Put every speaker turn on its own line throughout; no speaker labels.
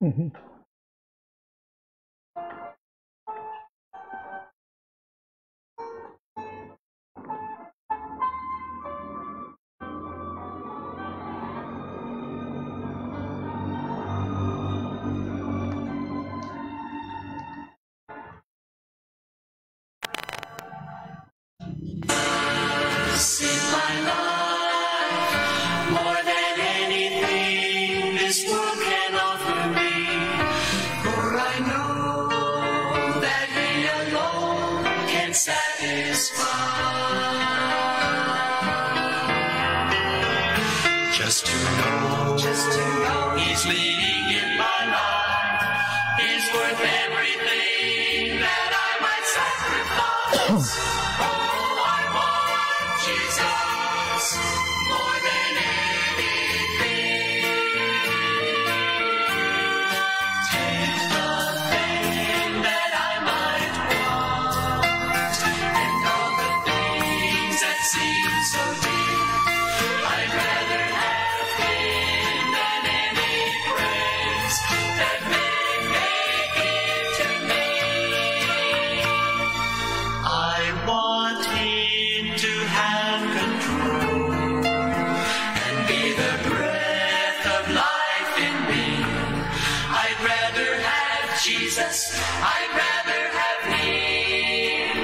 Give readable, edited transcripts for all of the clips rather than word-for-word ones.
Mhm.
In my life, more than anything this world can offer me, for I know that He alone can satisfy. Just to know He's leading in my life is worth everything that I might sacrifice. Jesus, more than anything, take the thing that I might want, and all the things that seem so dear. I'd rather have Him than any praise that men may give to me. I want Him to have control and be the breath of life in me. I'd rather have Jesus, I'd rather have Him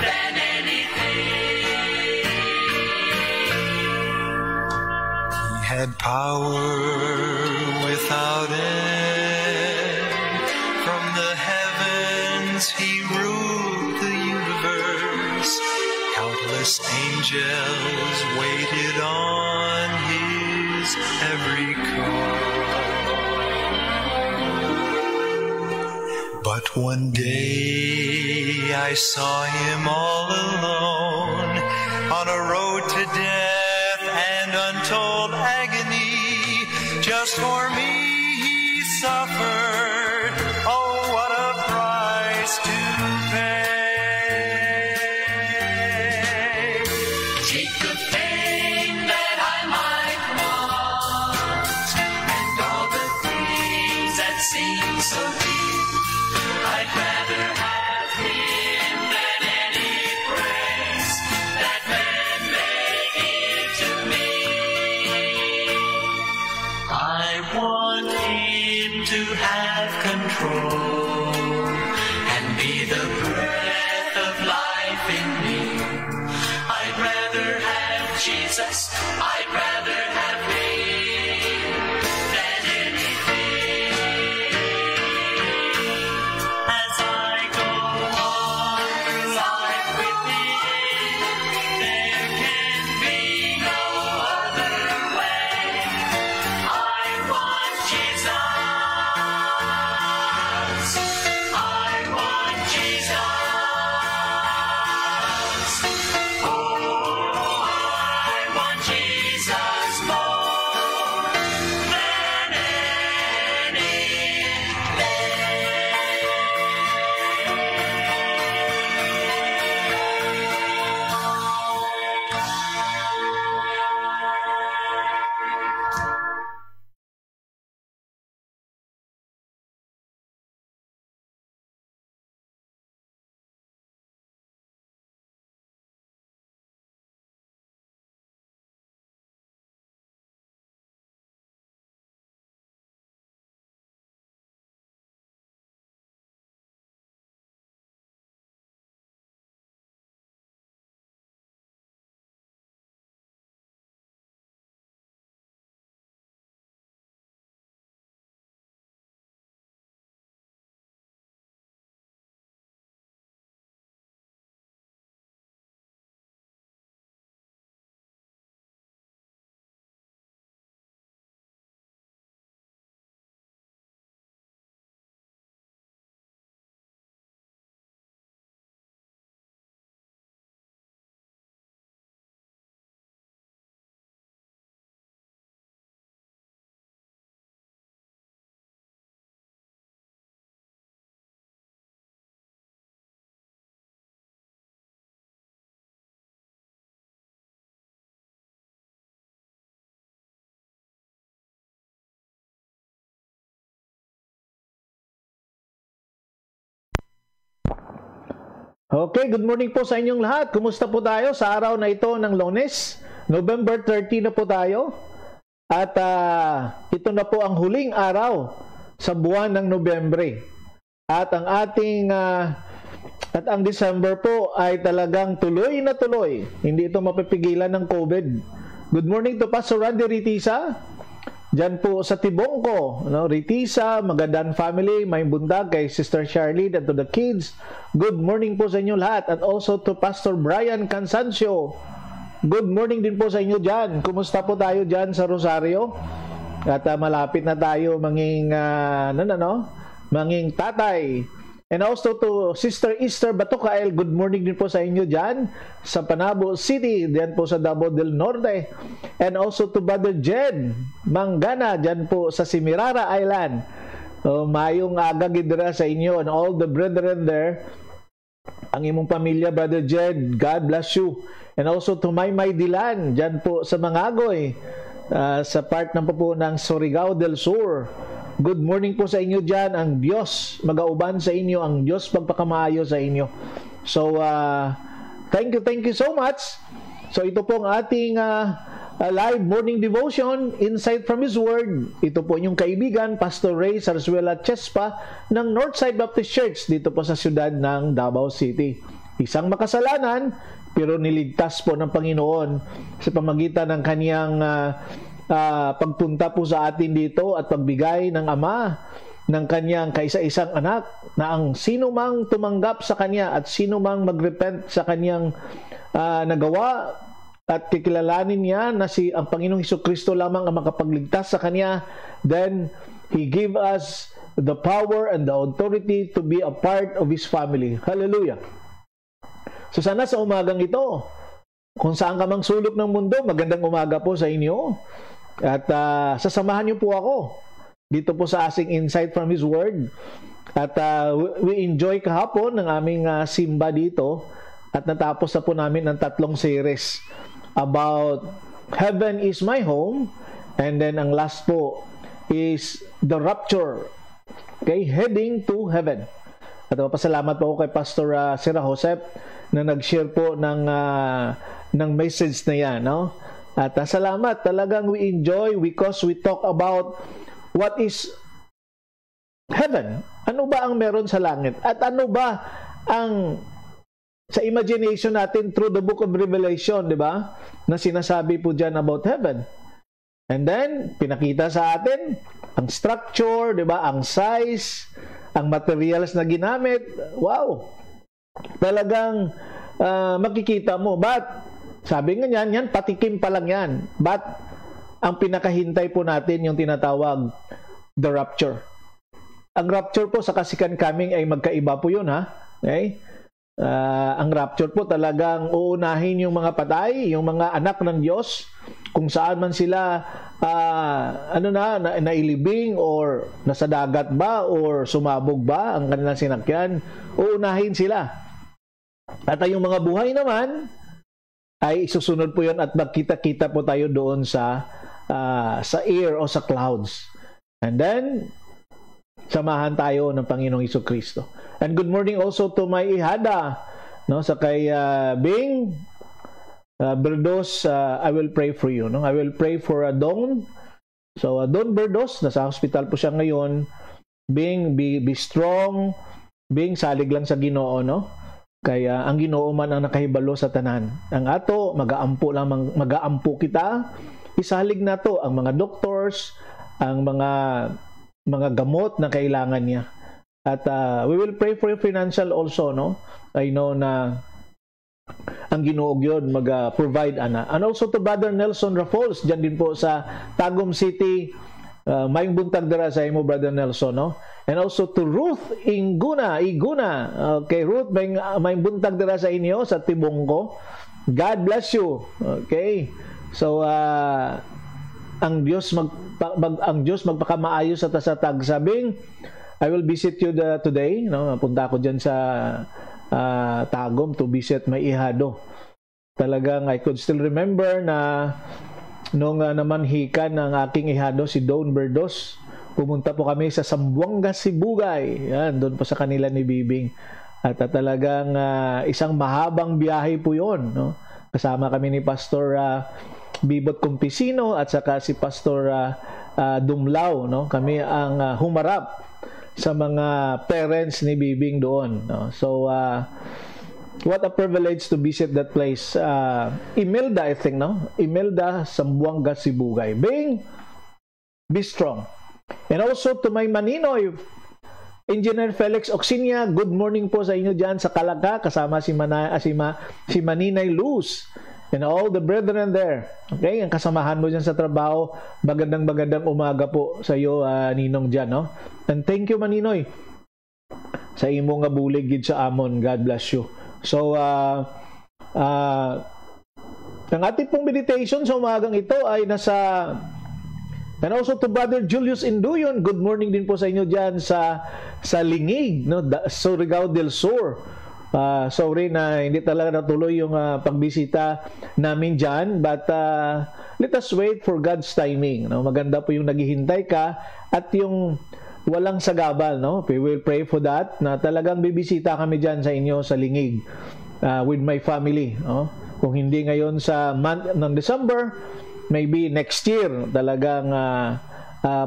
than anything.
He had power without end. From the heavens He ruled the universe. Countless angels waited on His every call. But one day I saw Him all alone on a road to death and untold agony. Just for me He suffered. Oh, what a price to pay.
Take the thing that I might want, and all the things that seem so dear. I'd rather have Him than any praise that men may give to me. I want Him to have
Okay, good morning po sa inyong lahat. Kumusta po tayo sa araw na ito ng Lunes? November 30 na po tayo. At ito na po ang huling araw sa buwan ng Nobyembre. At ang ating at ang December po ay talagang tuloy na tuloy. Hindi ito mapipigilan ng COVID. Good morning to Pastor Randy Ritisa. Diyan po sa Tibongko, no? Ritisa, Magadan family, may buntag kay Sister Charlene and to the kids. Good morning po sa inyo lahat. At also to Pastor Brian Cansancio. Good morning din po sa inyo dyan. Kumusta po tayo dyan sa Rosario? At malapit na tayo manging, manging tatay. And also to Sister Esther Batucael, good morning din po sa inyo dyan sa Panabo City, diyan po sa Davao del Norte. And also to Brother Jed Mangana, dyan po sa Simirara Island. Mayong aga gidra sa inyo and all the brethren there. Ang imong pamilya, Brother Jed, God bless you. And also to Maymay Dilan, dyan po sa Mangagoy, sa part ng po ng Surigao del Sur. Good morning po sa inyo dyan. Ang Diyos magauban sa inyo. Ang Diyos magpakamaayo sa inyo. So, thank you so much. So, ito po ang ating live morning devotion, Insight from His Word. Ito po yung kaibigan, Pastor Ray Sarzuela Chespa ng Northside Baptist Church dito po sa siyudad ng Davao City. Isang makasalanan, pero niligtas po ng Panginoon sa pamagitan ng kaniyang pagpunta po sa atin dito at pagbigay ng Ama ng kanyang kaisa-isang anak na ang sino mang tumanggap sa kanya at sino mang magrepent sa kanyang nagawa at kikilalanin niya na ang Panginoong Hesukristo lamang ang makapagligtas sa kanya, then He give us the power and the authority to be a part of His family. Hallelujah! So sana sa umagang ito, kung saan ka mang sulok ng mundo, magandang umaga po sa inyo. At sasamahan niyo po ako dito po sa asing Insight from His Word. At we enjoy kahapon ng aming simba dito. At natapos na po namin ang 3 series about Heaven is my home. And then ang last po is the rapture. Okay, heading to heaven. At pasalamat po ako kay Pastor Sira Josep na nag-share po ng message na yan, no? At salamat, talagang we enjoy because we talk about what is heaven. Ano ba ang meron sa langit? At ano ba ang sa imagination natin through the book of Revelation, di ba? Na sinasabi po dyan about heaven. And then, pinakita sa atin ang structure, di ba? Ang size, ang materials na ginamit. Wow! Talagang makikita mo. But sabi nga yan, patikim pa lang yan. But ang pinakahintay po natin yung tinatawag the rapture. Ang rapture po sa kasikan coming ay magkaiba po yun, ha? Okay? Ang rapture po talagang uunahin yung mga patay, yung mga anak ng Diyos, kung saan man sila nailibing or nasa dagat ba or sumabog ba ang kanilang sinakyan, uunahin sila. At yung mga buhay naman ay isusunod po yun at magkita-kita po tayo doon sa air o sa clouds. And then, samahan tayo ng Panginoong Hesukristo. And good morning also to my ihada, no? Sa kay Bing Berdos, I will pray for you. No? I will pray for Don. So, Don Berdos, nasa hospital po siya ngayon. Bing, be strong. Bing, salig lang sa Ginoo, no? Kaya ang Ginoo man ang nakahibalo sa tanan. Ang ato, mag-aampo kita. Isalig na to ang mga doctors, ang mga gamot na kailangan niya. At we will pray for your financial also, no? I know na ang Ginoo yun mag-provide, ana. And also to Brother Nelson Rafols, dyan din po sa Tagum City. Mayong buntag dira sa imo, Brother Nelson, no? And also to Ruth Iguna. Okay, Ruth, may buntag dira sa inyo sa Tibongko. God bless you. Okay. So ang Diyos magpakamaayo sa tasatag. Sabing, I will visit you today, no? Punta ako diyan sa Tagum to visit my ihado. Talagang I could still remember na nung namanhikan ng aking ihado si Don Berdos. Pumunta po kami sa Sambuanga, Sibugay. Yan, doon po sa kanila ni Bibing. At talagang isang mahabang biyahe po yun. No? Kasama kami ni Pastor Bibot Compisino at saka si Pastor Dumlao. No? Kami ang humarap sa mga parents ni Bibing doon. No? So, what a privilege to visit that place. Imelda, I think, no? Imelda, Sambuanga, Sibugay. Bing, be strong. And also to my Maninoy, Engineer Felix Oxinia, good morning po sa inyo dyan sa Calaca, kasama si Maninay Luz, and all the brethren there. Okay, ang kasamahan mo dyan sa trabaho, magandang umaga po sa iyo, Ninong dyan, no? And thank you, Maninoy, sa imong bulig gid sa amon. God bless you. So, ang ating pong meditation sa umagang ito ay nasa, and also to Brother Julius Induyon, good morning din po sa inyo dyan sa Lingig, no? Surigao del Sur. Sorry na hindi talaga natuloy yung pagbisita namin dyan, but let us wait for God's timing. No? Maganda po yung naghihintay ka at yung walang sagabal. No? We will pray for that, na talagang bibisita kami dyan sa inyo sa Lingig with my family. No? Kung hindi ngayon sa month ng December, maybe next year talagang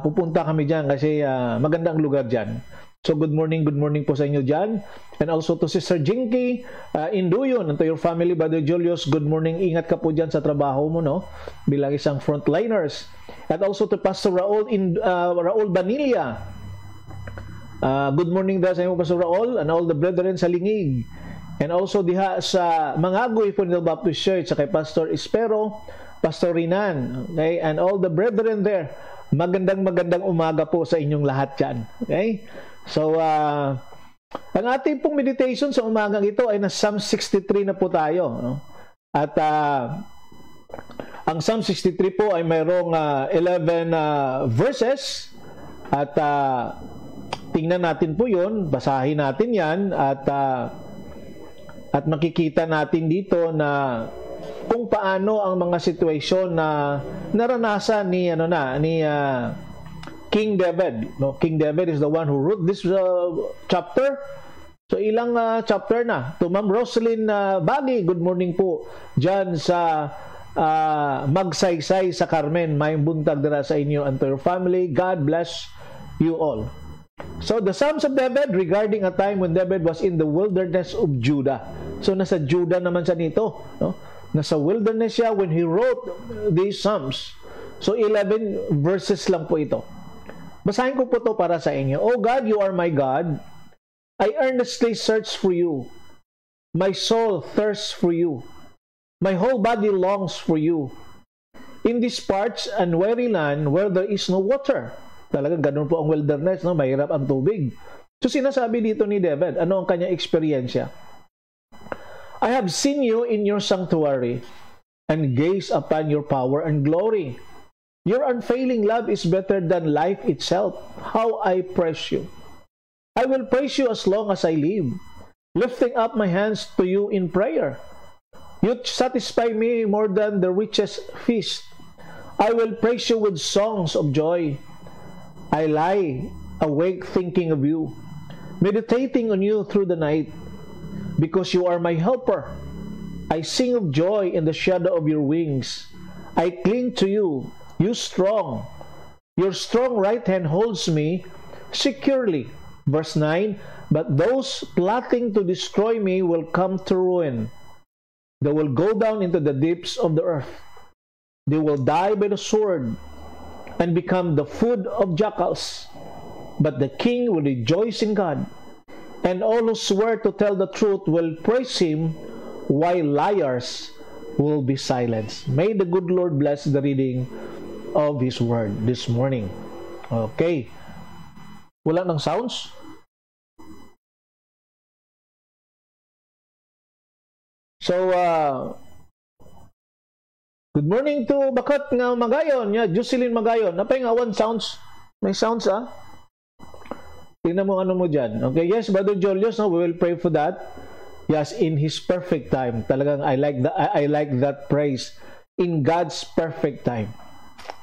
pupunta kami dyan kasi magandang lugar dyan. So good morning po sa inyo dyan. And also to Sister Jinky Induyon, and to your family, Brother Julius, good morning. Ingat ka po dyan sa trabaho mo, no? Bilang isang frontliners. And also to Pastor Raul Banilla. Good morning daw sa inyo, Pastor Raul, and all the brethren sa Lingig. And also diha sa Mangagoy Fundamental Baptist Church, sa kay Pastor Espero, Pastor Rinan, okay? And all the brethren there. Magandang umaga po sa inyong lahat dyan. Okay? So, ang ating pong meditation sa umagang ito ay na Psalm 63 na po tayo. No? At ang Psalm 63 po ay mayroong 11 verses. At tingnan natin po yun, basahin natin yan, at makikita natin dito na kung paano ang mga sitwasyon na naranasan ni King David. No, King David is the one who wrote this chapter. So ilang chapter na. To Ma'am Roslyn Bagi, good morning po dyan sa Magsaysay sa Carmen. May buntag dira sa inyo and to your family. God bless you all. So the Psalms of David regarding a time when David was in the wilderness of Judah. So nasa Judah naman siya nito, no? Nasa wilderness siya when he wrote these Psalms. So 11 verses lang po ito. Basahin ko po ito para sa inyo. Oh God, you are my God. I earnestly search for you. My soul thirsts for you. My whole body longs for you. In this parched and weary land where there is no water. Talagang ganun po ang wilderness, no? Mahirap ang tubig. So sinasabi dito ni David, ano ang kanyang eksperyensya? I have seen you in your sanctuary and gazed upon your power and glory. Your unfailing love is better than life itself. How I praise you. I will praise you as long as I live, lifting up my hands to you in prayer. You satisfy me more than the richest feast. I will praise you with songs of joy. I lie awake thinking of you, meditating on you through the night, because you are my helper. I sing of joy in the shadow of your wings. I cling to you. You strong. Your strong right hand holds me securely. Verse 9, but those plotting to destroy me will come to ruin. They will go down into the deeps of the earth. They will die by the sword and become the food of jackals. But the king will rejoice in God, and all who swear to tell the truth will praise him, while liars will be silenced. May the good Lord bless the reading of His Word this morning. Okay. Wala ng sounds? So, good morning to Bakat nga Magayon. Yeah, Jocelyn Magayon. Napay nga one sounds. May sounds, Tingnan mo ano mo dyan. Okay, yes, Brother Julius, no, we will pray for that. Yes, in His perfect time. Talagang I like that praise. In God's perfect time.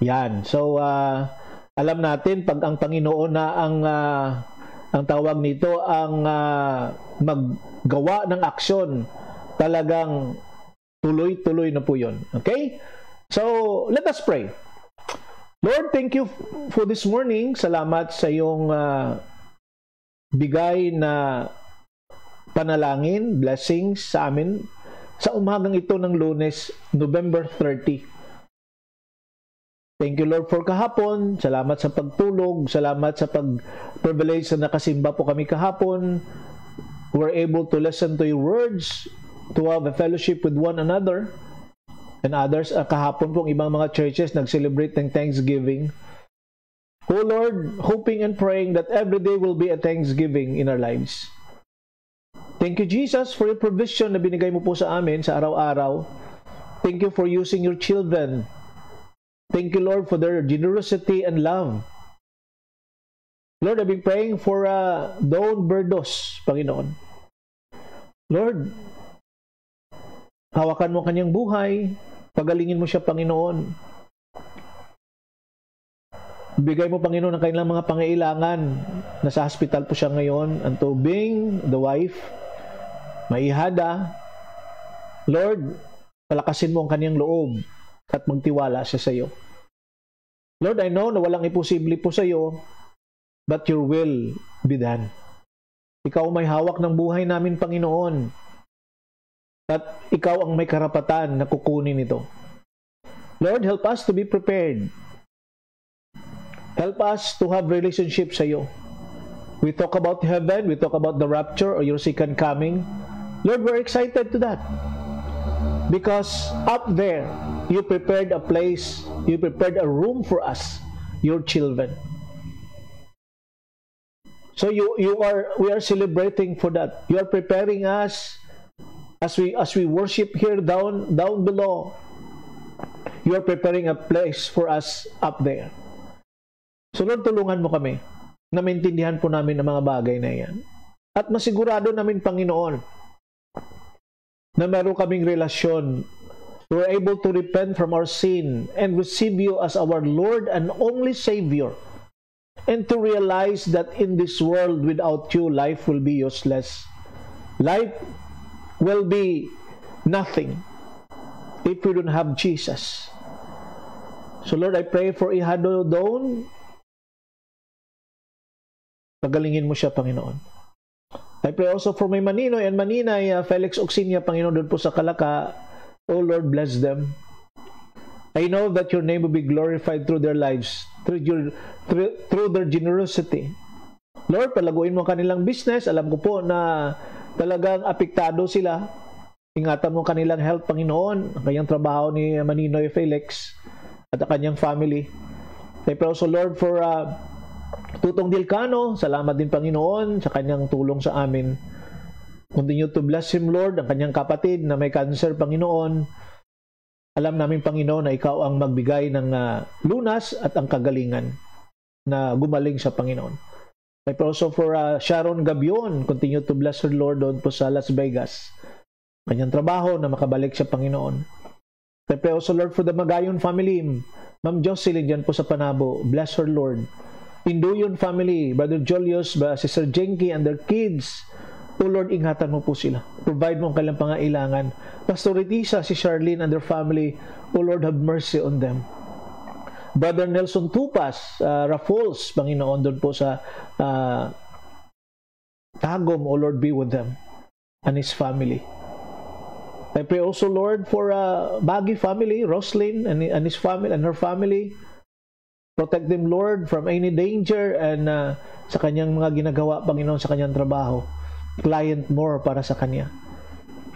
Yan. So, alam natin, pag ang Panginoon na ang ang tawag nito, ang maggawa ng aksyon. Talagang tuloy-tuloy na po yun. Okay? So, let us pray. Lord, thank you for this morning. Salamat sa iyong bigay na panalangin, blessings sa amin sa umagang ito ng Lunes, November 30. Thank you, Lord, for kahapon. Salamat sa pagtulog. Salamat sa pag-privilege na nakasimba po kami kahapon. We're able to listen to your words, to have a fellowship with one another. And others, kahapon pong ibang mga churches nag-celebrate ng Thanksgiving. Oh Lord, hoping and praying that every day will be a Thanksgiving in our lives. Thank you, Jesus, for your provision na binigay mo po sa amin sa araw-araw. Thank you for using your children. Thank you, Lord, for their generosity and love. Lord, I've been praying for Dawn Berdos, Panginoon. Lord, hawakan mo kanyang buhay. Pagalingin mo siya, Panginoon. Bigay mo, Panginoon, ang kanilang mga pangailangan. Nasa hospital po siya ngayon. Ang Tubing, the wife, maihada. Lord, palakasin mo ang kanyang loob at magtiwala siya sa iyo. Lord, I know na walang imposible po sa iyo, but your will be done. Ikaw may hawak ng buhay namin, Panginoon. At ikaw ang may karapatan na kukunin ito. Lord, help us to be prepared. Help us to have relationship sa iyo. We talk about heaven, we talk about the rapture or your second coming. Lord, we're excited to that. Because up there, you prepared a place, you prepared a room for us, your children. So we are celebrating for that. You are preparing us as we worship here down below. You are preparing a place for us up there. So Lord, tulungan mo kami na maintindihan po namin ang mga bagay na yan. At masigurado namin, Panginoon, na meron kaming relasyon. We're able to repent from our sin and receive you as our Lord and only Savior. And to realize that in this world without you, life will be useless. Life will be nothing if we don't have Jesus. So Lord, I pray for Ihado Dawn. Pagalingin mo siya, Panginoon. I pray also for my Maninoy and Maninay, Felix Oxinia, Panginoon, doon po sa Kalaka. Oh Lord, bless them. I know that your name will be glorified through their lives, through their generosity. Lord, palaguin mo kanilang business. Alam ko po na talagang apektado sila. Ingatan mo kanilang health, Panginoon, ang kanyang trabaho ni Maninoy Felix at ang kanyang family. I pray also, Lord, for Tutong Dilcano. Salamat din, Panginoon, sa kanyang tulong sa amin. Continue to bless him, Lord, ang kanyang kapatid na may cancer, Panginoon. Alam namin, Panginoon, na ikaw ang magbigay ng lunas at ang kagalingan na gumaling sa Panginoon. I pray also for Sharon Gabion. Continue to bless her, Lord, doon po sa Las Vegas. Kanyang trabaho na makabalik sa Panginoon. I pray also, Lord, for the Magayon family. Ma'am Jocelyn dyan po sa Panabo. Bless her, Lord. Induyon family, Brother Julius, Sister Jenky and their kids. O Lord, ingatan mo po sila. Provide mo ang kanilang pangailangan. Pastor Retisa, si Charlene and their family. O Lord, have mercy on them. Brother Nelson Tupas, Raffles, Panginoon, doon po sa Tagum. O Lord, be with them and his family. I pray also, Lord, for Baggy family, Roslyn and his family and her family. Protect them, Lord, from any danger and sa kanyang mga ginagawa, Panginoon, sa kanyang trabaho. Client more para sa kanya.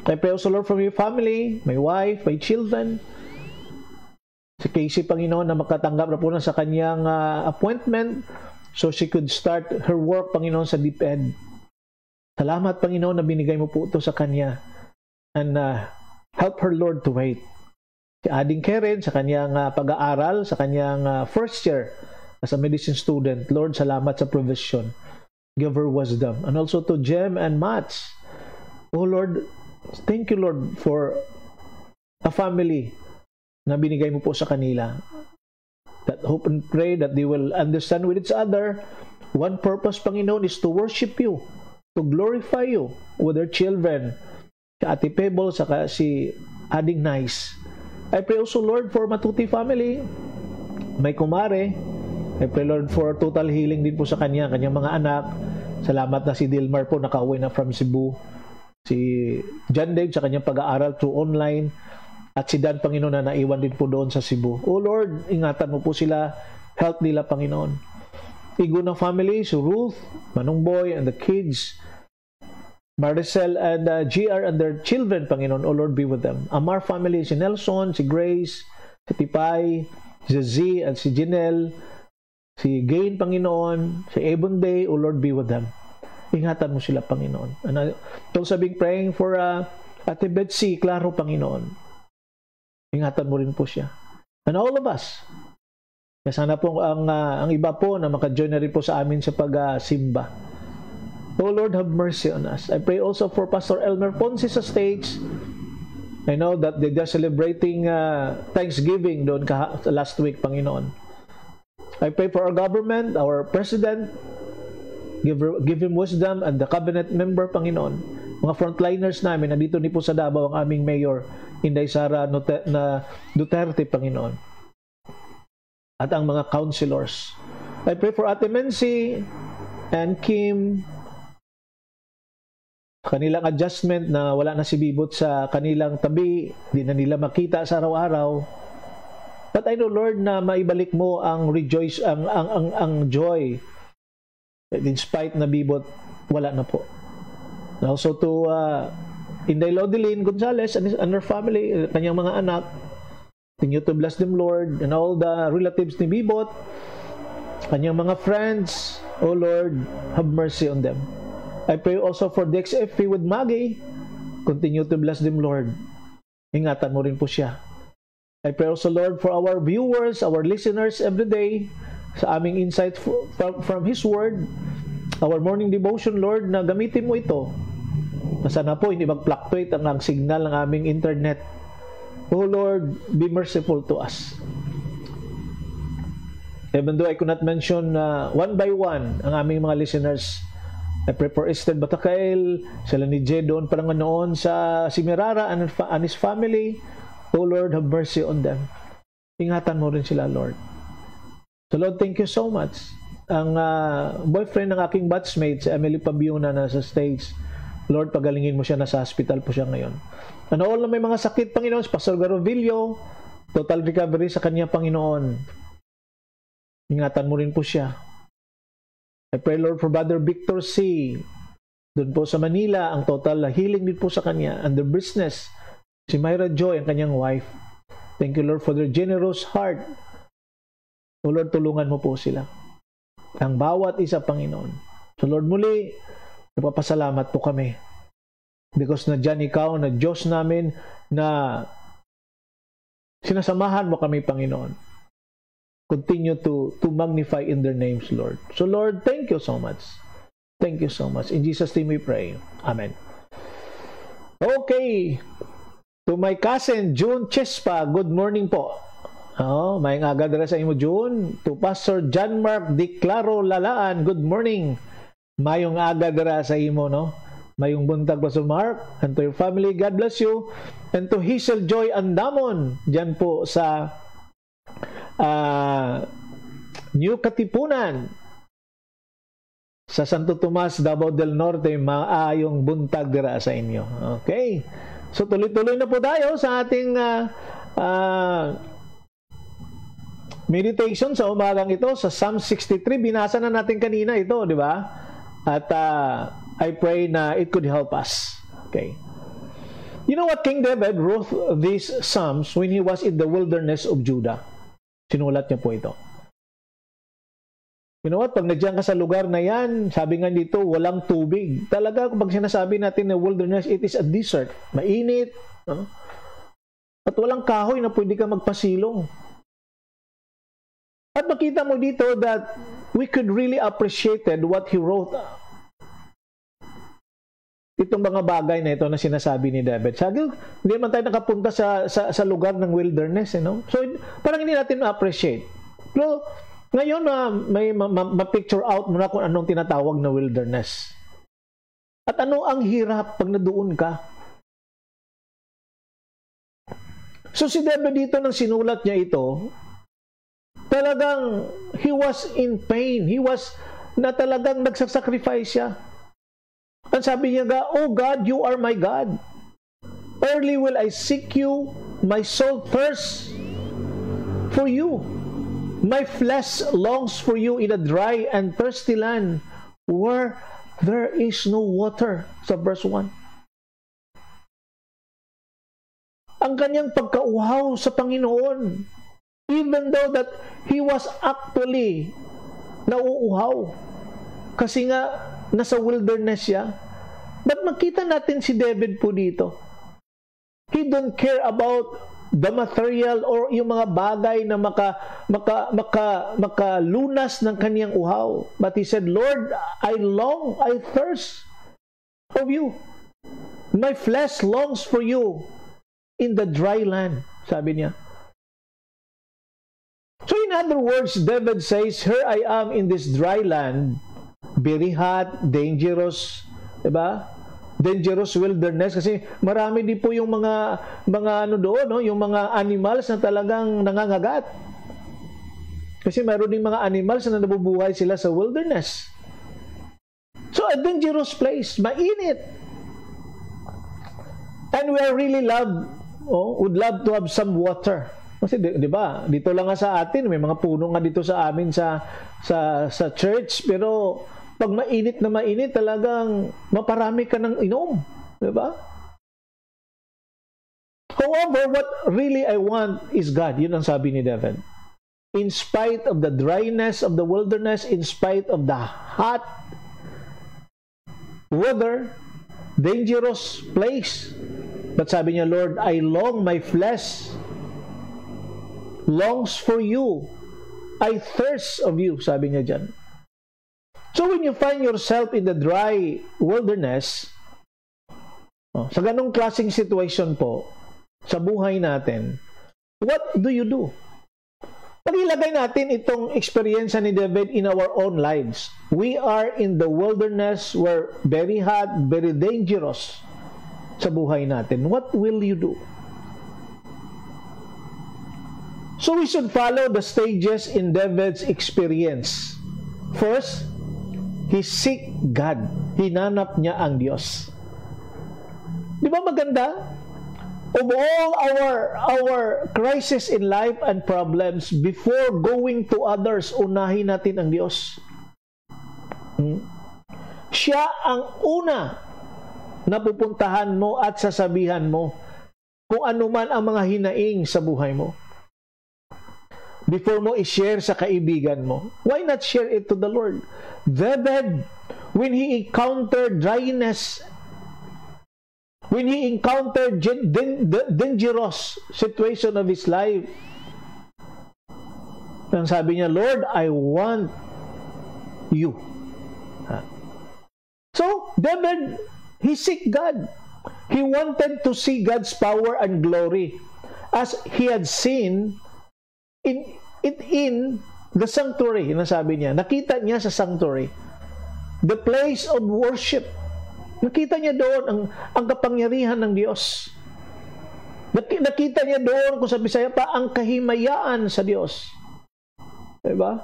I pray also, Lord, for my family, my wife, my children. Si Casey, Panginoon, na makatanggap na po na sa kanyang appointment so she could start her work, Panginoon, sa DepEd. Salamat, Panginoon, na binigay mo po ito sa kanya. And help her, Lord, to wait. Si Ading Karen, sa kanyang pag-aaral, sa kanyang first year as a medicine student. Lord, salamat sa provision. Give her wisdom. And also to Jem and Mats. Oh Lord, thank you, Lord, for a family na binigay mo po sa kanila. That hope and pray that they will understand with each other, One purpose, Panginoon, is to worship you, to glorify you with their children. Si Ate Pebble, saka si Ading Nice. I pray also, Lord, for Matuti family. May kumare. I pray, Lord, for total healing din po sa kanyang mga anak. Salamat na si Dilmar po nakauwi na from Cebu. Si John Dave sa kanyang pag-aaral through online. At si Dan, Panginoon, na naiwan din po doon sa Cebu. Oh Lord, ingatan mo po sila. Health nila, Panginoon. Igo ng family, si Ruth, Manong Boy, and the kids. Maricel and GR and their children, Panginoon. Oh Lord, be with them. Amar family, si Nelson, si Grace, si Tipay, si Z, at si Janelle, si Gain, Panginoon, si Ebon Day. Oh Lord, be with them. Ingatan mo sila, Panginoon. And also being praying for Ate Betsy, Claro, Panginoon. Ingatan mo rin po siya. And all of us. Sana po ang iba po na maka-join na rin po sa amin sa pag-simba. Oh Lord, have mercy on us. I pray also for Pastor Elmer Ponce sa States. I know that they're celebrating Thanksgiving doon last week, Panginoon. I pray for our government, our president. Give him wisdom, and the cabinet member, Panginoon. Mga frontliners namin, nandito ni po sa Davao ang aming mayor, Inday Sara Duterte, Panginoon. At ang mga councilors. I pray for Ate Mency and Kim, kanilang adjustment na wala na si Bibot sa kanilang tabi, di na nila makita sa araw-araw. But I know, Lord, na maibalik mo ang rejoice, ang joy. In spite na Bibot, wala na po. And also to Inday Lodeline Gonzalez and her family, kanyang mga anak. Continue to bless them, Lord, and all the relatives ni Bibot, kanyang mga friends. Oh Lord, have mercy on them. I pray also for the XFP with Maggie. Continue to bless them, Lord. Ingatan mo rin po siya. I pray also, Lord, for our viewers, our listeners every day, sa aming insight from His Word, our morning devotion, Lord, na gamitin mo ito. Na sana po hindi mag-fluctuate ang signal ng aming internet. Oh Lord, be merciful to us. Even though I could not mention one by one ang aming mga listeners, I pray for Esther Batakael, sila ni Jay doon parang noon sa Simirara and his family. Oh Lord, have mercy on them. Ingatan mo rin sila, Lord. So Lord, thank you so much. Ang boyfriend ng aking batchmate, si Emily Pabiuna na sa States, Lord, pagalingin mo siya, nasa hospital po siya ngayon. And all na may mga sakit, Panginoon, si Pastor Garovillo, total recovery sa kanya, Panginoon. Ingatan mo rin po siya. I pray, Lord, for Brother Victor C. Doon po sa Manila, ang total healing din po sa kanya. And the business, si Myra Joy, ang kanyang wife. Thank you, Lord, for their generous heart. So, Lord, tulungan mo po sila. Ang bawat isa, Panginoon. So, Lord, muli, napapasalamat po kami. Because na dyan ikaw, na Diyos namin, na sinasamahan mo kami, Panginoon. Continue to magnify in their names, Lord. So, Lord, thank you so much. Thank you so much. In Jesus' name we pray. Amen. Okay. To my cousin, June Chespa, good morning po. May aga dara sa imo, June. To Pastor John Mark Di Claro Lalaan, good morning. Mayong aga dara sa imo, no? Mayong buntag, Pastor Mark. And to your family, God bless you. And to Hazel Joy Andamon, dyan po sa New Katipunan sa Santo Tomas, Davao del Norte. Maayong buntag dira sa inyo. Okay, so tuloy-tuloy na po tayo sa ating meditation sa umagang ito sa Psalm 63. Binasa na natin kanina ito, di ba? At I pray na it could help us. Okay, you know what, King David wrote these Psalms when he was in the wilderness of Judah. Sinulat niya po ito. You know what? Pag nandiyan ka sa lugar na yan, sabi nga dito, walang tubig. Talaga, pag sinasabi natin na wilderness, it is a desert. Mainit. At walang kahoy na pwede ka magpasilong. At makita mo dito that we could really appreciated what he wrote. Itong mga bagay na ito na sinasabi ni David. Sabi, hindi man tayo nakapunta sa lugar ng wilderness, you know? So, parang hindi natin ma-appreciate. Pero, Ngayon na may ma-picture out mo na kung anong tinatawag na wilderness. At ano ang hirap pag nadoon ka? So si David dito nang sinulat niya ito, talagang he was in pain. He was na talagang nagsasacrifice siya. Ang sabi niya ga, "Oh God, you are my God. Early will I seek you. My soul thirsts for you. My flesh longs for you in a dry and thirsty land where there is no water." Sa verse 1. Ang kanyang pagkauhaw sa Panginoon, even though that he was actually nauuhaw, kasi nga nasa wilderness siya. But makita natin si David po dito. He don't care about the material or yung mga bagay na makalunas ng kaniyang uhaw. But he said, "Lord, I long, I thirst of you. My flesh longs for you in the dry land." Sabi niya. So in other words, David says, "Here I am in this dry land, very hot, dangerous, diba? Dangerous wilderness." Kasi marami din po yung mga ano doon, no? Yung mga animals na talagang nangangagat. Kasi mayroon ding mga animals na nabubuhay sila sa wilderness. So a dangerous place, mainit. And we are really would love to have some water. Kasi di ba, dito lang nga sa atin, may mga puno nga dito sa amin sa church, pero pag mainit na mainit, talagang maparami ka ng inom. Di ba? However, what really I want is God. Yun ang sabi ni David. In spite of the dryness of the wilderness, in spite of the hot weather, dangerous place, but sabi niya, "Lord, I long, my flesh longs for you. I thirst of you." Sabi niya dyan. So when you find yourself in the dry wilderness, sa ganong klaseng situation po, sa buhay natin, what do you do? Pag-ilagay natin itong experience ni David in our own lives. We are in the wilderness where very hot, very dangerous sa buhay natin. What will you do? So we should follow the stages in David's experience. First, he seek God. Hinanap niya ang Diyos. Di ba maganda? Of all our crisis in life and problems, before going to others, unahin natin ang Diyos. Siya ang una na pupuntahan mo at sasabihan mo kung ano man ang mga hinaing sa buhay mo. Before mo i-share sa kaibigan mo, why not share it to the Lord? David, when he encountered dryness, when he encountered the dangerous situation of his life, ang sabi niya, "Lord, I want you." So, David, he seek God. He wanted to see God's power and glory as he had seen in the sanctuary. Nasabi niya, nakita niya sa sanctuary, the place of worship. Nakita niya doon ang kapangyarihan ng Diyos. Nakita niya doon, kung sa Bisaya pa, ang kahimayaan sa Diyos. Diba?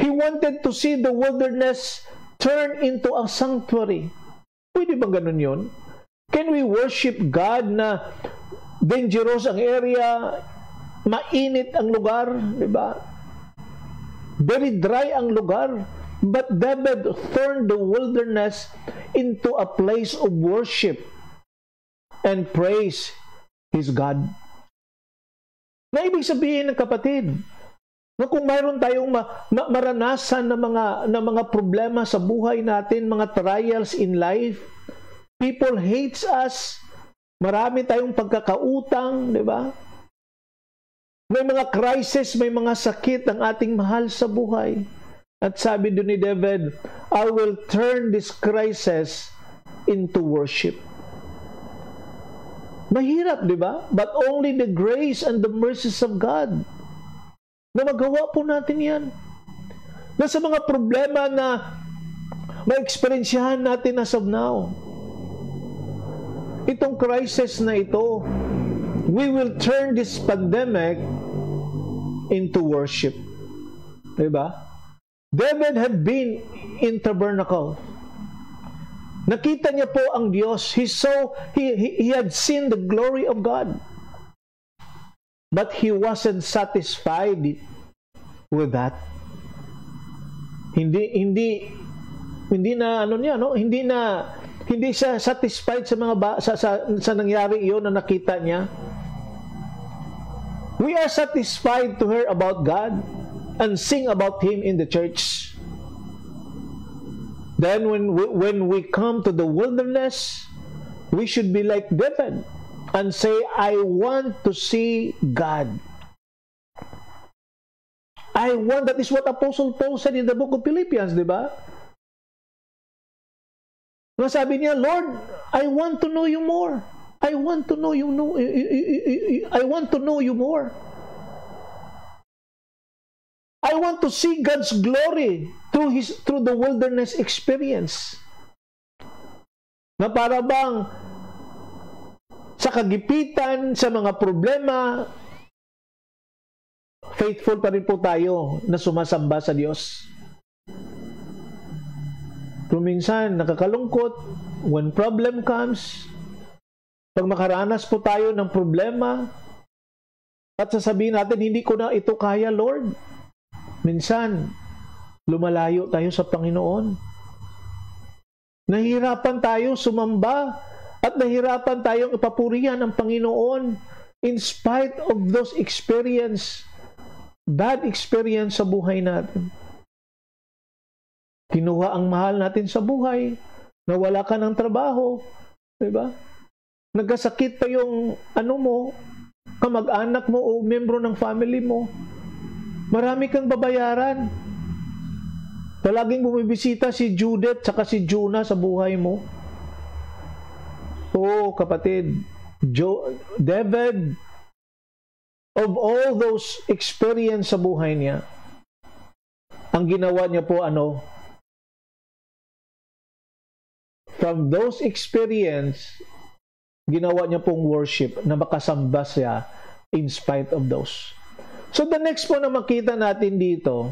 He wanted to see the wilderness turn into a sanctuary. Pwede ba ganun yun? Can we worship God na dangerous ang area, mainit ang lugar, diba? Very dry ang lugar. But David turned the wilderness into a place of worship and praise his God. Na ibig sabihin ng kapatid, na kung mayroon tayong maranasan na mga problema sa buhay natin, mga trials in life, people hates us, marami tayong pagkakautang, di ba? May mga crisis, may mga sakit ang ating mahal sa buhay. At sabi doon ni David, I will turn this crisis into worship. Mahirap, di ba? But only the grace and the mercies of God na na magawa po natin yan. Na sa mga problema na ma-experiensyahan natin as of now, itong crisis na ito, we will turn this pandemic into worship. Diba? David had been in tabernacle. Nakita niya po ang Diyos. He had seen the glory of God. But he wasn't satisfied with that. Hindi na ano niya, no? Hindi siya satisfied sa mga sa nangyari iyon na nakita niya. We are satisfied to hear about God and sing about Him in the church. Then when we come to the wilderness, we should be like David and say, I want to see God. That is what Apostle Paul said in the book of Philippians, di ba? Sabi niya, Lord, I want to know you more. I want to know you more. I want to see God's glory through the wilderness experience. Na para bang sa kagipitan, sa mga problema, faithful pa rin po tayo na sumasamba sa Diyos. Kung minsan nakakalungkot, when problem comes, pag makaranas po tayo ng problema, at sasabihin natin, hindi ko na ito kaya, Lord. Minsan, lumalayo tayo sa Panginoon. Nahihirapan tayo sumamba at nahihirapan tayong ipapurihan ang Panginoon in spite of those bad experience sa buhay natin. Kinuha ang mahal natin sa buhay, nawala ka ng trabaho, diba? Nagkasakit pa yung kamag-anak mo o membro ng family mo. Marami kang babayaran. Palaging bumibisita si Judith saka si Jonah sa buhay mo. Oo, kapatid, David, of all those experience sa buhay niya, ang ginawa niya po from those experience, ginawa niya pong worship na makasamba siya in spite of those. So the next po na makita natin dito,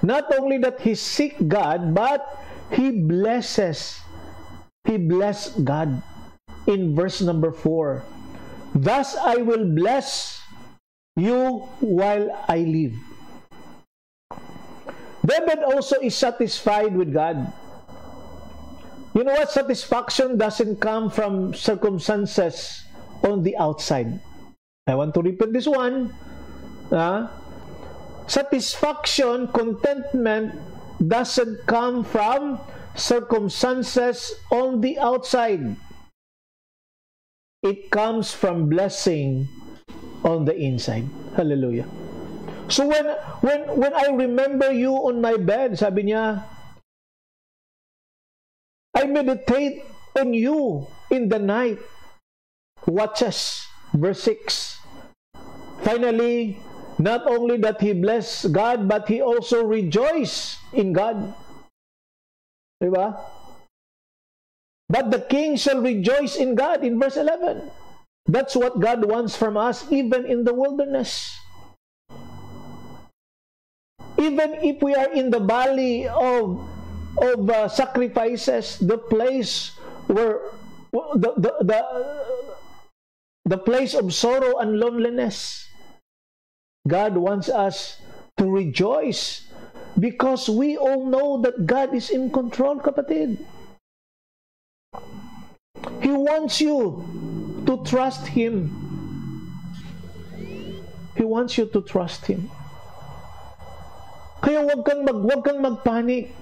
not only that he seek God, but he blessed God in verse number 4. Thus I will bless you while I live. David also is satisfied with God. You know what? Satisfaction doesn't come from circumstances on the outside. I want to repeat this one. Satisfaction, contentment doesn't come from circumstances on the outside. It comes from blessing on the inside. Hallelujah. So when I remember you on my bed, sabi niya, I meditate on you in the night watches. Verse 6. Finally, not only that he blessed God, but he also rejoiced in God. Diba? But the king shall rejoice in God in verse 11. That's what God wants from us even in the wilderness. Even if we are in the valley of sacrifices, the place where the place of sorrow and loneliness, God wants us to rejoice because we all know that God is in control, kapatid. He wants you to trust Him. He wants you to trust Him. Kaya wag kang magpanik.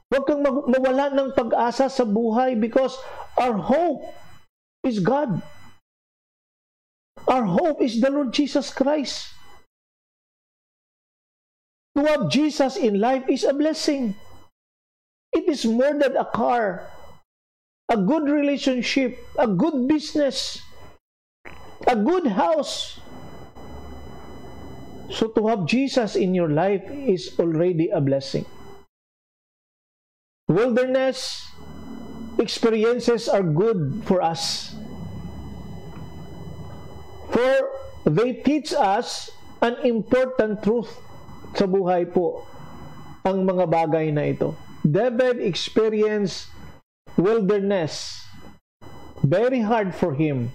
Huwag kang mawala ng pag-asa sa buhay because our hope is God. Our hope is the Lord Jesus Christ. To have Jesus in life is a blessing. It is more than a car, a good relationship, a good business, a good house. So to have Jesus in your life is already a blessing. Wilderness experiences are good for us. For they teach us an important truth sa buhay po, ang mga bagay na ito. David experienced wilderness. Very hard for him.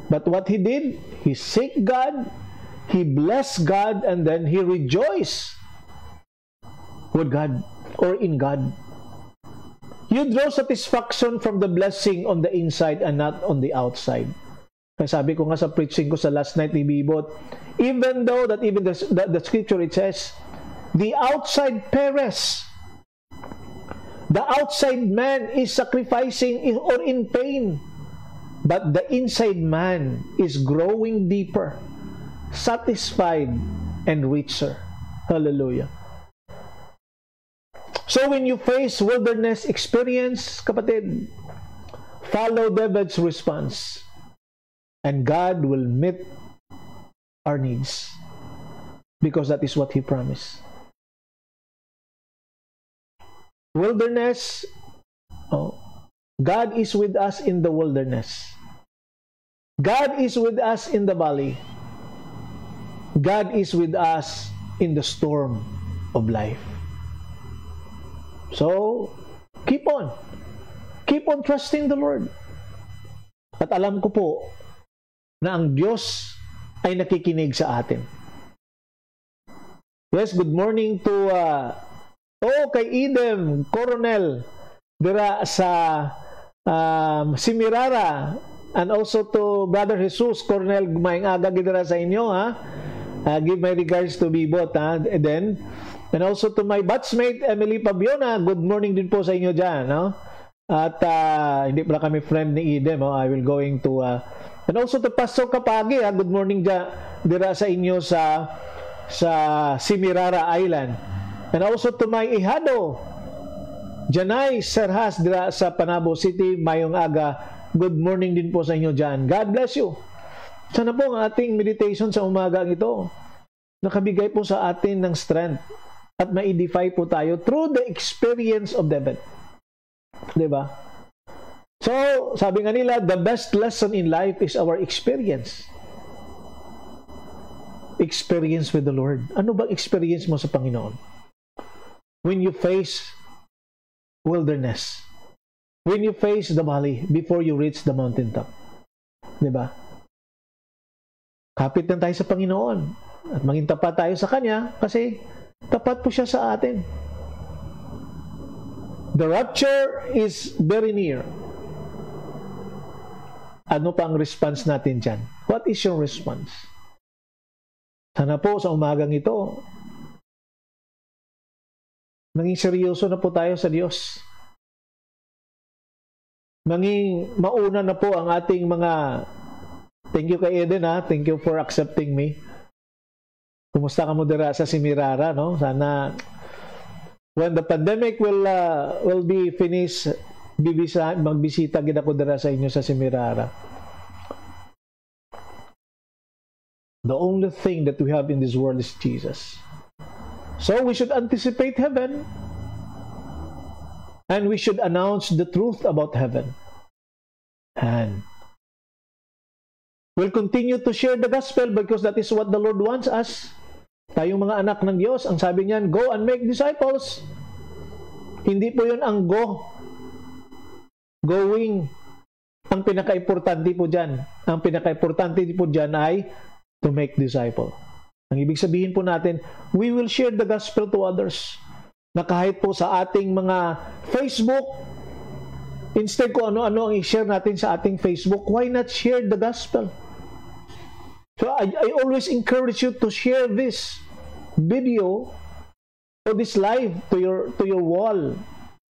But what he did, he sought God, he blessed God, and then he rejoiced with God or in God. You draw satisfaction from the blessing on the inside and not on the outside. Kaya sabi ko nga sa preaching ko sa last night ni Bibot, even though that even the scripture it says, the outside perishes. The outside man is sacrificing or in pain. But the inside man is growing deeper, satisfied, and richer. Hallelujah. So when you face wilderness experience, kapatid, follow David's response. And God will meet our needs. Because that is what He promised. Wilderness, God is with us in the wilderness. God is with us in the valley. God is with us in the storm of life. So, keep on. Keep on trusting the Lord. At alam ko po na ang Diyos ay nakikinig sa atin. Yes, good morning to kay Idem Coronel dira sa Simirara, and also to Brother Jesus Coronel, maayong aga dira sa inyo, ha. Give my regards to Bibot, ha. And also to my batchmate Emily Pabiona, good morning din po sa inyo dyan, no? At hindi pala kami friend ni Idem, I will going to and also to Pastor Kapagi, good morning dira sa inyo sa Simirara Island. And also to my ihado Janay Serhas dira sa Panabo City, mayong aga, good morning din po sa inyo dyan. God bless you. Sana po ang ating meditation sa umagang ito nakabigay po sa atin ng strength at ma-edify po tayo through the experience of David. Diba? So, sabi nga nila, the best lesson in life is our experience. Experience with the Lord. Ano bang experience mo sa Panginoon? When you face wilderness, when you face the valley before you reach the mountaintop. Diba? Kapit lang tayo sa Panginoon at maging tapat tayo sa Kanya kasi tapat po siya sa atin. The rapture is very near. Ano pa ang response natin dyan? What is your response? Sana po sa umagang ito, maging seryoso na po tayo sa Diyos. Maging mauna na po ang ating mga... Thank you kay Eden, ha? Thank you for accepting me. Kumusta ka mo dira sa Simirara, no? Sana when the pandemic will be finished, magbisita gid ako dira sa inyo sa Simirara. The only thing that we have in this world is Jesus. So we should anticipate heaven, and we should announce the truth about heaven. And we'll continue to share the gospel because that is what the Lord wants us. Tayong mga anak ng Diyos, ang sabi niyan, go and make disciples. Hindi po yun ang go. Going. Ang pinaka-importante po dyan. Ang pinaka-importante po dyan ay to make disciple. Ang ibig sabihin po natin, we will share the gospel to others. Na kahit po sa ating mga Facebook, instead ko ano-ano ang i-share natin sa ating Facebook, why not share the gospel? So I always encourage you to share this video or this live to your wall.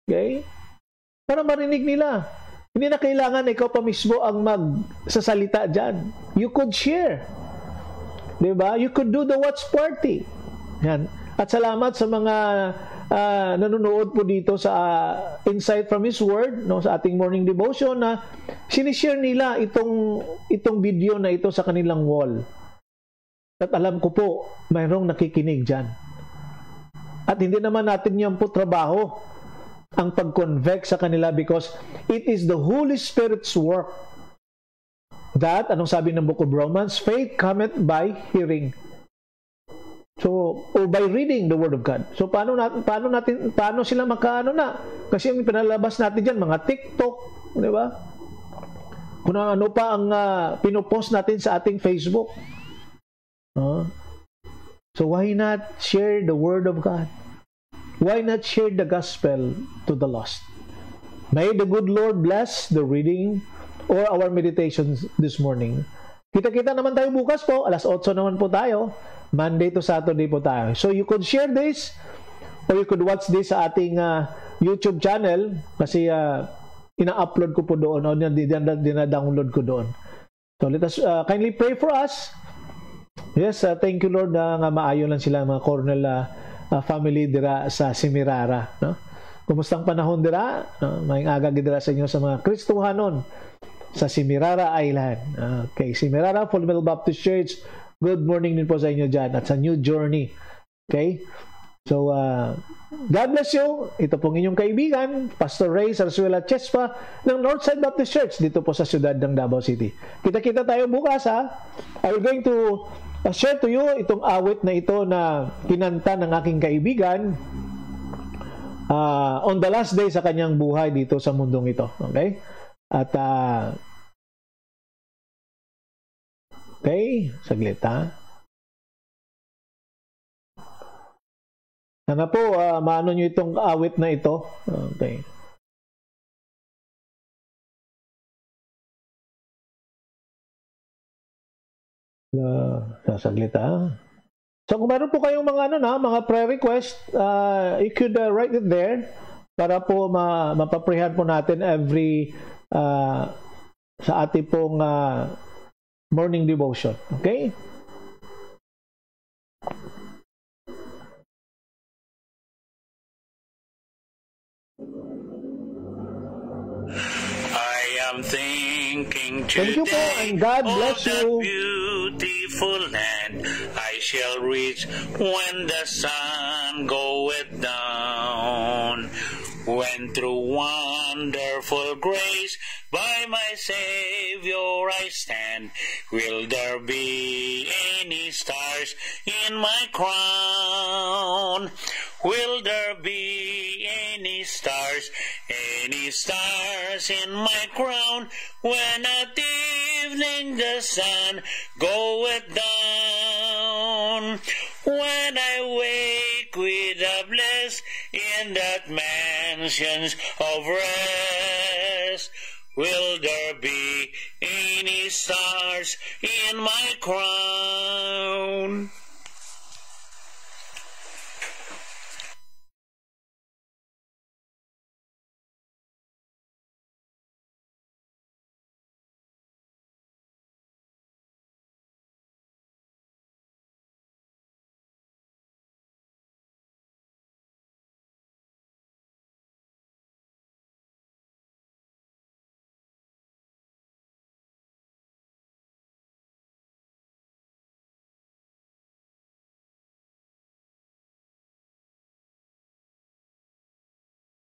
Okay? Para marinig nila. Hindi na kailangan ikaw pa mismo ang magsasalita dyan. You could share. Diba? You could do the watch party. Yan. At salamat sa mga nanonood po dito sa Insight from His Word, no, sa ating morning devotion, na sinishare nila itong video na ito sa kanilang wall. At alam ko po, mayroong nakikinig dyan. At hindi naman natin yan po trabaho ang pag-convict sa kanila because it is the Holy Spirit's work. That, anong sabi ng Book of Romans? Faith cometh by hearing. So, or by reading the Word of God. So, paano sila makaano na? Kasi yung pinalabas natin dyan, mga TikTok, di ba? Kung ano pa ang pinopost natin sa ating Facebook. So, why not share the Word of God? Why not share the gospel to the lost? May the good Lord bless the reading or our meditations this morning. Kita-kita naman tayo bukas po. Alas 8 naman po tayo. Monday to Saturday po tayo. So you could share this or you could watch this sa ating YouTube channel kasi ina-upload ko po doon o dina-download ko doon. So let us kindly pray for us. Yes, thank you Lord na maayo lang sila mga Cornell family dira sa Semirara. No? Kumustang panahon dira? Maayong aga dira sa inyo sa mga Kristohanon sa Semirara Island. Okay, Semirara Full Metal Baptist Church. Good morning din po sa inyo dyan at sa New Journey. Okay? So, God bless you. Ito pong inyong kaibigan, Pastor Ray Sarsuela Chespa ng Northside Baptist Church dito po sa siyudad ng Davao City. Kita-kita tayo bukas ha. I'm going to share to you itong awit na ito na kinanta ng aking kaibigan on the last day sa kanyang buhay dito sa mundong ito. Okay? At okay, saglit ha. Sana po, maano nyo itong awit na ito. Okay. Saglit ha. So kung meron po kayong mga mga prayer request, you could write it there para po mapaprehan po natin every sa ating pong morning devotion. Okay?
I am thinking
Thank you po, and God bless
of
you.
that beautiful land I shall reach when the sun goeth down. When through wonderful grace by my Savior I stand, will there be any stars in my crown? Will there be any stars in my crown? When at evening the sun goeth down, when I wake with a bliss in that mansions of rest, will there be any stars in my crown?